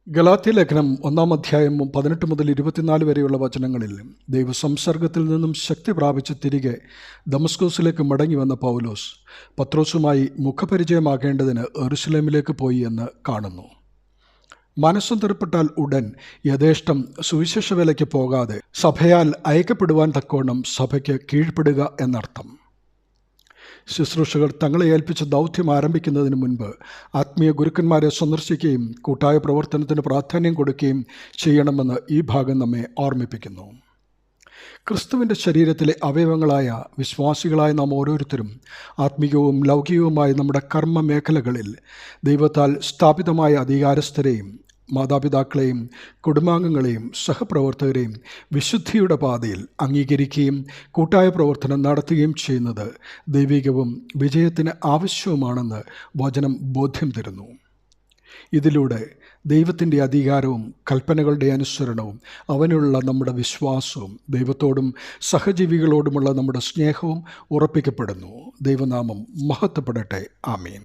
ഗലാത്യലേഖനം 1-ാം അധ്യായം 18 മുതൽ 24 വരെയുള്ള വചനങ്ങളിൽ ദൈവസംസർഗത്തിൽ നിന്നും ശക്തി പ്രാപിച്ച് തിരികെ ദമസ്കോസിലേക്ക് മടങ്ങി വന്ന പൗലോസ് പത്രോസുമായി മുഖപരിചയമാകേണ്ടതിന് യെരുശലേമിലേക്ക് പോയി എന്ന് കാണുന്നു. മനസ്സൊന്തരപ്പെട്ടാൽ ഉടൻ യഥേഷ്ടം സുവിശേഷവേലയ്ക്ക് പോകാതെ സഭയാൽ അയക്കപ്പെടുവാൻ തക്കവണ്ണം സഭയ്ക്ക് കീഴ്പ്പെടുക എന്നർത്ഥം. ശുശ്രൂഷകർ തങ്ങളെ ഏൽപ്പിച്ച ദൗത്യം ആരംഭിക്കുന്നതിന് മുൻപ് ആത്മീയ ഗുരുക്കന്മാരെ സന്ദർശിക്കുകയും കൂട്ടായ പ്രവർത്തനത്തിന് പ്രാധാന്യം കൊടുക്കുകയും ചെയ്യണമെന്ന് ഈ ഭാഗം നമ്മെ ഓർമ്മിപ്പിക്കുന്നു. ക്രിസ്തുവിൻ്റെ ശരീരത്തിലെ അവയവങ്ങളായ വിശ്വാസികളായ നാം ഓരോരുത്തരും ആത്മീയവും ലൗകികവുമായ നമ്മുടെ കർമ്മ മേഖലകളിൽ ദൈവത്താൽ സ്ഥാപിതമായ അധികാരസ്ഥരെയും മാതാപിതാക്കളെയും കുടുംബാംഗങ്ങളെയും സഹപ്രവർത്തകരെയും വിശുദ്ധിയുടെ പാതയിൽ അംഗീകരിക്കുകയും കൂട്ടായ പ്രവർത്തനം നടത്തുകയും ചെയ്യുന്നത് ദൈവികവും വിജയത്തിന് ആവശ്യവുമാണെന്ന് വചനം ബോധ്യം തരുന്നു. ഇതിലൂടെ ദൈവത്തിൻ്റെ അധികാരവും കൽപ്പനകളുടെ അനുസരണവും അവനുള്ള നമ്മുടെ വിശ്വാസവും ദൈവത്തോടും സഹജീവികളോടുമുള്ള നമ്മുടെ സ്നേഹവും ഉറപ്പിക്കപ്പെടുന്നു. ദൈവനാമം മഹത്വപ്പെടട്ടെ. ആമേൻ.